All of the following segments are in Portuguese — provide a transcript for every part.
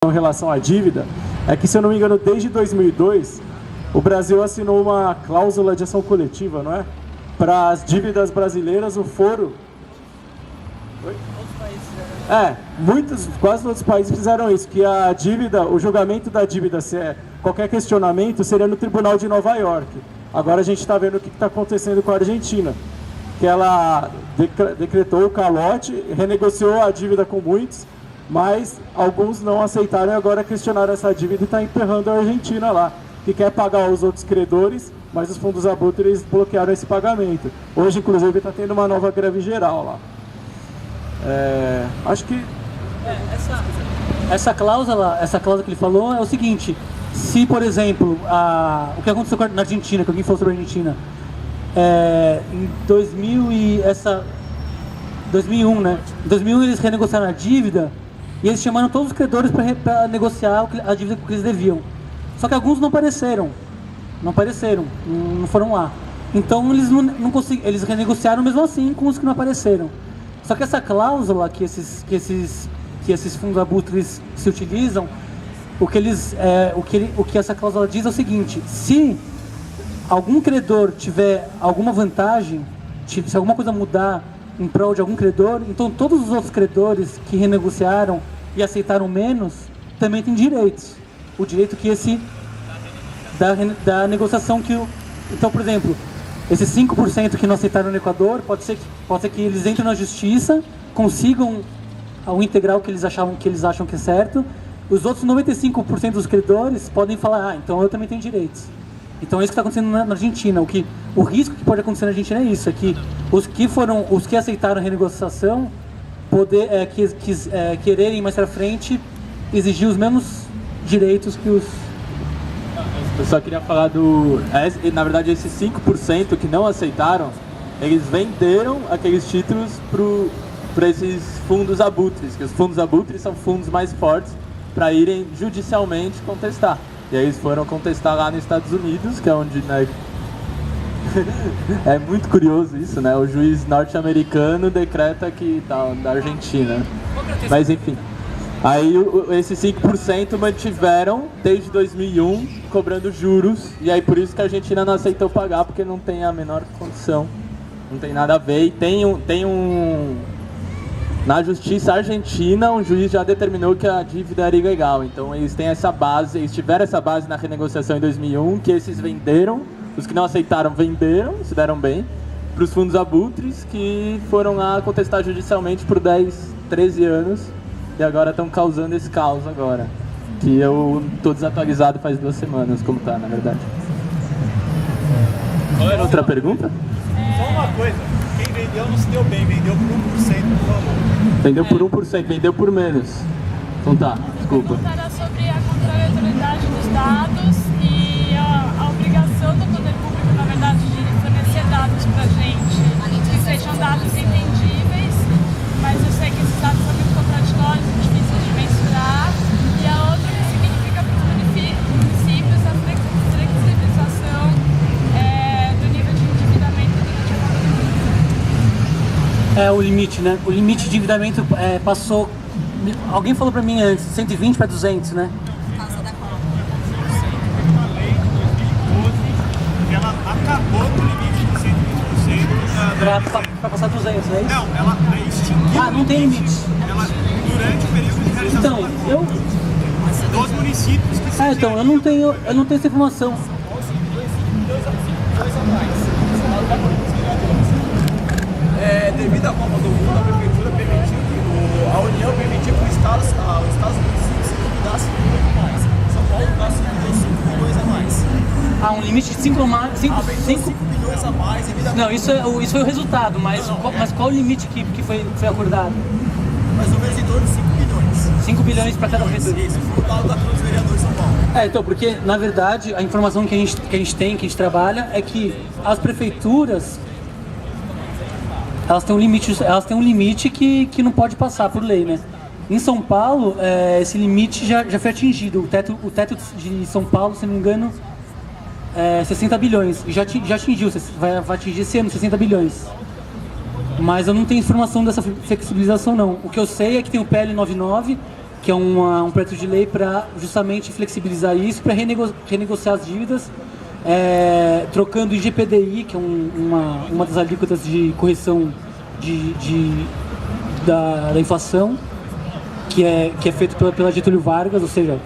em relação à dívida é que, se eu não me engano, desde 2002, o Brasil assinou uma cláusula de ação coletiva, não é? Para as dívidas brasileiras, o foro... Oi? Quase todos os países fizeram isso, que a dívida, o julgamento da dívida, se é qualquer questionamento, seria no Tribunal de Nova York. Agora a gente está vendo o que está acontecendo com a Argentina, que ela decretou o calote, renegociou a dívida com muitos, mas alguns não aceitaram e agora questionaram essa dívida e está emperrando a Argentina lá, que quer pagar os outros credores, mas os fundos abutres bloquearam esse pagamento. Hoje, inclusive, está tendo uma nova greve geral lá. Acho que... Essa cláusula que ele falou é o seguinte: se, por exemplo, o que aconteceu na Argentina, que alguém falou sobre a Argentina, em 2001, né? Em 2001 eles renegociaram a dívida e eles chamaram todos os credores para negociar a dívida que eles deviam. Só que alguns não apareceram, não foram lá. Então eles não conseguiram, eles renegociaram mesmo assim com os que não apareceram. Só que essa cláusula que esses fundos abutres se utilizam, o que essa cláusula diz é o seguinte: se algum credor tiver alguma vantagem, se alguma coisa mudar em prol de algum credor, então todos os outros credores que renegociaram e aceitaram menos também têm direitos. O direito que da negociação que então, por exemplo, esses 5% que não aceitaram no Equador, pode ser que eles entrem na justiça, consigam o integral que eles acham que é certo. Os outros 95% dos credores podem falar: então eu também tenho direitos. Então é isso que está acontecendo na Argentina. O risco que pode acontecer na Argentina é isso: é que os que aceitaram a renegociação quererem mais para frente exigir os mesmos direitos que os... Eu só queria falar na verdade, esses 5% que não aceitaram, eles venderam aqueles títulos para esses fundos abutres, que os fundos abutres são fundos mais fortes para irem judicialmente contestar. E aí eles foram contestar lá nos Estados Unidos, que é onde, né, é muito curioso isso, né? O juiz norte-americano decreta que tá da Argentina. Mas enfim. Aí esses 5% mantiveram desde 2001 cobrando juros, e aí por isso que a Argentina não aceitou pagar, porque não tem a menor condição, não tem nada a ver. E na justiça argentina, um juiz já determinou que a dívida era ilegal, então eles têm essa base, eles tiveram essa base na renegociação em 2001, que esses venderam, os que não aceitaram venderam, se deram bem, para os fundos abutres, que foram lá contestar judicialmente por 10, 13 anos, e agora estão causando esse caos agora, que eu tô desatualizado faz 2 semanas, como tá, na verdade. Qual era a outra pergunta? Só uma coisa, quem vendeu não se deu bem, vendeu por 1%, por favor. Vendeu por 1%, vendeu por menos. Então tá, desculpa. A pergunta era sobre a contratualidade dos dados e a obrigação do poder público, na verdade, de fornecer dados pra gente, que sejam dados entendíveis, mas eu sei que esses dados são muito contraditórios e difíceis de mensurar. E a outra que significa para os municípios a flexibilização do nível de endividamento durante a pandemia. O limite, né? O limite de endividamento passou... Alguém falou pra mim antes, 120 para 200, né? Uma lei de 2012 que ela acabou com o limite de 120%. Pra passar 200, não é isso? Não, ela extinguiu. Não tem limite. Ela, durante o período de realização Então, dos municípios que se então, eu não tenho essa informação. Devido à Copa do Mundo, a Prefeitura permitiu a União permitiu que os estados municípios se endividassem um pouco mais. São Paulo gastou 5 bilhões a mais. Um limite de 5 bilhões a mais devido a... Não, isso foi o resultado, mas qual o limite que foi acordado? Mais ou menos em torno de 5 bilhões. 5 bilhões para cada prefeitura. Isso, foi o lado da Câmara dos Vereadores de São Paulo. Então, porque na verdade a informação que a gente trabalha é que as prefeituras elas têm um limite que não pode passar por lei, né? Em São Paulo, esse limite já foi atingido. O teto de São Paulo, se não me engano, 60 bilhões. Já atingiu, vai atingir esse ano 60 bilhões. Mas eu não tenho informação dessa flexibilização, não. O que eu sei é que tem o PL 99, que é um projeto de lei para justamente flexibilizar isso, para renegociar as dívidas, trocando o IGPDI, que é uma das alíquotas de correção da inflação, que é feito pela Getúlio Vargas, ou seja,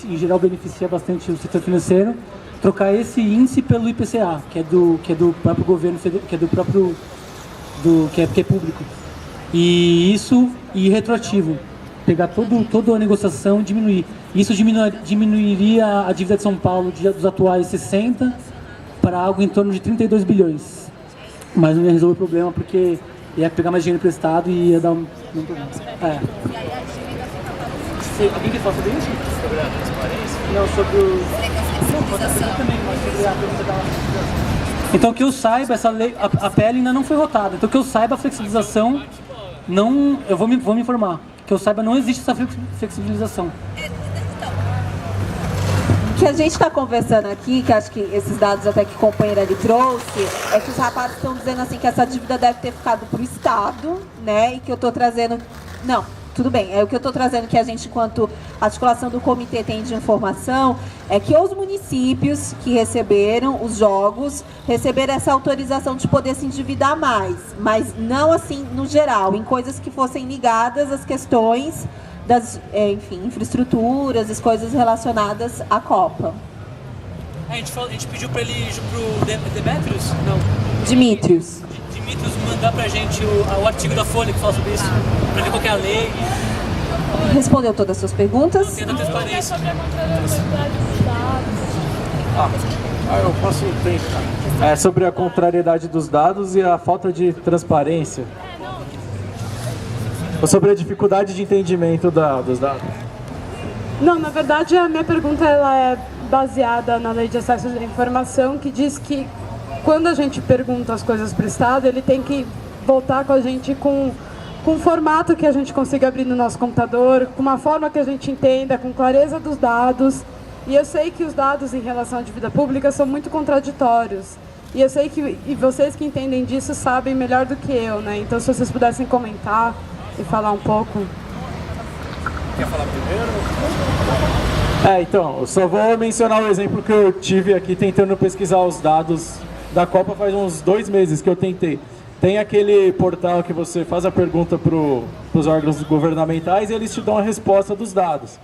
em geral beneficia bastante o setor financeiro, trocar esse índice pelo IPCA, que é do próprio governo, que é público. E retroativo, pegar toda a negociação e diminuir. Isso diminuiria a dívida de São Paulo dos atuais 60 para algo em torno de 32 bilhões. Mas não ia resolver o problema, porque ia pegar mais dinheiro emprestado e ia dar um problema. Alguém quer falar sobre isso? Sobre a transparência? Não, sobre o... também, mas sobre a pergunta da... Então, que eu saiba, essa lei, a PL ainda não foi votada. Então, que eu saiba, a flexibilização não... Eu vou me informar. Que eu saiba, não existe essa flexibilização. O que a gente está conversando aqui, que acho que esses dados até que o companheiro ali trouxe, é que os rapazes estão dizendo assim que essa dívida deve ter ficado para o Estado, né? E que eu estou trazendo... Não, tudo bem. O que eu estou trazendo que a gente, enquanto articulação do comitê, tem de informação, é que os municípios que receberam os jogos, receberam essa autorização de poder se endividar mais, mas não assim no geral, em coisas que fossem ligadas às questões das, infraestruturas, as coisas relacionadas à Copa. A gente pediu para ele ir pro Demetrius? Não. Dimitrios mandar pra gente o artigo da Folha que fala sobre isso, pra ver qual que é a lei. Respondeu todas as suas perguntas? Tem da transparência. Sobre a contrariedade dos dados. Eu posso tentar. É sobre a contrariedade dos dados e a falta de transparência. Ou sobre a dificuldade de entendimento dos dados. Não, na verdade a minha pergunta ela é baseada na Lei de Acesso à Informação, que diz que quando a gente pergunta as coisas para o Estado, ele tem que voltar com a gente com um formato que a gente consiga abrir no nosso computador, com uma forma que a gente entenda, com clareza dos dados. E eu sei que os dados em relação à dívida pública são muito contraditórios. E eu sei que vocês que entendem disso sabem melhor do que eu, né? Então, se vocês pudessem comentar e falar um pouco. Quer falar primeiro? Então, eu só vou mencionar o exemplo que eu tive aqui tentando pesquisar os dados da Copa faz uns 2 meses que eu tentei. Tem aquele portal que você faz a pergunta para os órgãos governamentais e eles te dão a resposta dos dados.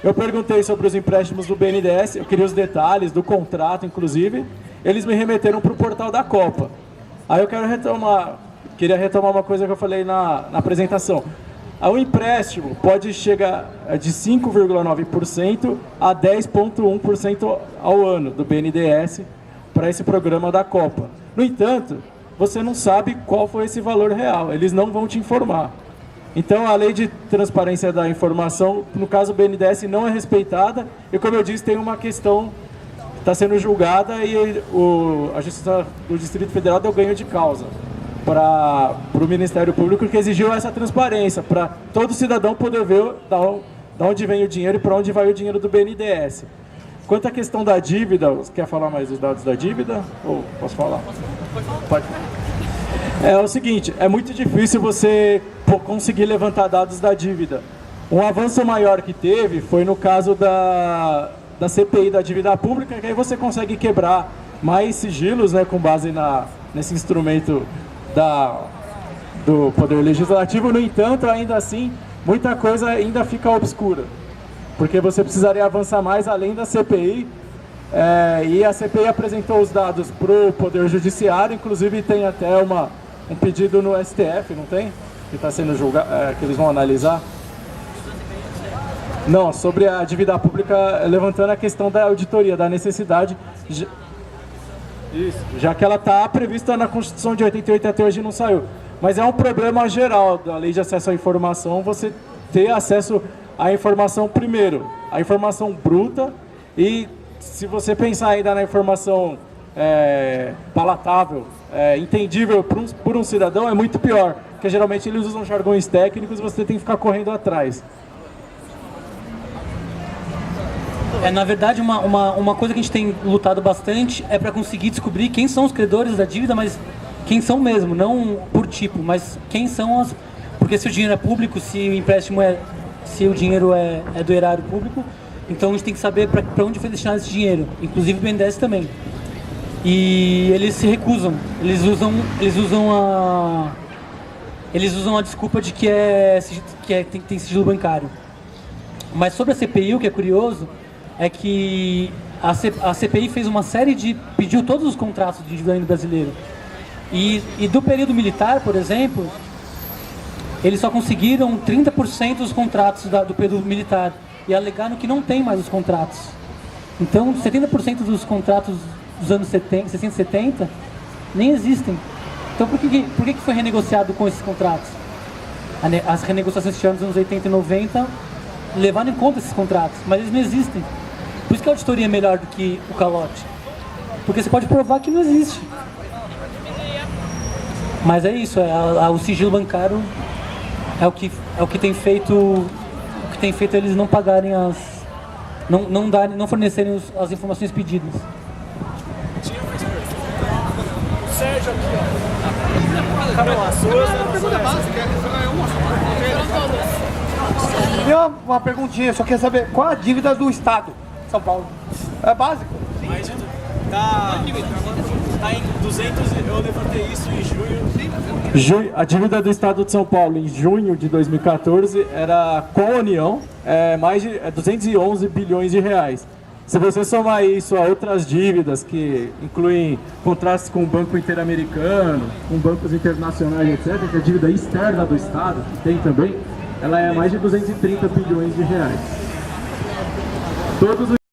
Eu perguntei sobre os empréstimos do BNDES, eu queria os detalhes do contrato, inclusive. Eles me remeteram para o portal da Copa. Aí eu queria retomar uma coisa que eu falei na apresentação. O empréstimo pode chegar de 5,9% a 10,1% ao ano do BNDES para esse programa da Copa. No entanto, você não sabe qual foi esse valor real, eles não vão te informar. Então, a lei de transparência da informação, no caso do BNDES, não é respeitada, e como eu disse, tem uma questão que está sendo julgada e a Justiça do Distrito Federal deu ganho de causa para o Ministério Público, que exigiu essa transparência, para todo cidadão poder ver de onde vem o dinheiro e para onde vai o dinheiro do BNDES. Quanto à questão da dívida, você quer falar mais dos dados da dívida? Ou posso falar? Pode. É o seguinte, é muito difícil você conseguir levantar dados da dívida. Um avanço maior que teve foi no caso da CPI da dívida pública, que aí você consegue quebrar mais sigilos, né, com base nesse instrumento do Poder Legislativo. No entanto, ainda assim, muita coisa ainda fica obscura, porque você precisaria avançar mais além da CPI, e a CPI apresentou os dados para o Poder Judiciário, inclusive tem até um pedido no STF, não tem? Que está sendo julgado, que eles vão analisar. Não, sobre a dívida pública, levantando a questão da auditoria, da necessidade, já que ela está prevista na Constituição de 88 até hoje não saiu. Mas é um problema geral da Lei de Acesso à Informação, você ter acesso à informação primeiro, a informação bruta, e se você pensar ainda na informação palatável, entendível por um cidadão, é muito pior, porque geralmente eles usam jargões técnicos e você tem que ficar correndo atrás. Na verdade, uma coisa que a gente tem lutado bastante é para conseguir descobrir quem são os credores da dívida, mas quem são mesmo, não por tipo, mas quem são as... Porque se o dinheiro é público, se o empréstimo é se o dinheiro é do erário público. Então a gente tem que saber para onde foi destinado esse dinheiro, inclusive o BNDES também. E eles se recusam, eles usam a desculpa de que tem sigilo bancário. Mas sobre a CPI, o que é curioso é que a CPI fez uma série pediu todos os contratos de endividamento brasileiro. E do período militar, por exemplo, eles só conseguiram 30% dos contratos do período militar e alegaram que não tem mais os contratos. Então, 70% dos contratos dos anos 60 e 70 nem existem. Então, por que foi renegociado com esses contratos? As renegociações que tiveram nos anos 80 e 90 levaram em conta esses contratos, mas eles não existem. Por isso que a auditoria é melhor do que o calote. Porque você pode provar que não existe. Mas é isso, o sigilo bancário é o que tem feito eles não pagarem não fornecerem as informações pedidas. Sérgio aqui, ó. Carol Souza. Tem uma perguntinha, só quer saber qual a dívida do Estado de São Paulo? É básico? Mas tá em 200, eu levantei isso em junho. A dívida do Estado de São Paulo em junho de 2014 era, com a União, mais de 211 bilhões de reais. Se você somar isso a outras dívidas que incluem contratos com o Banco Interamericano, com bancos internacionais, etc., que é a dívida externa do Estado, que tem também, ela é mais de 230 bilhões de reais. Todos os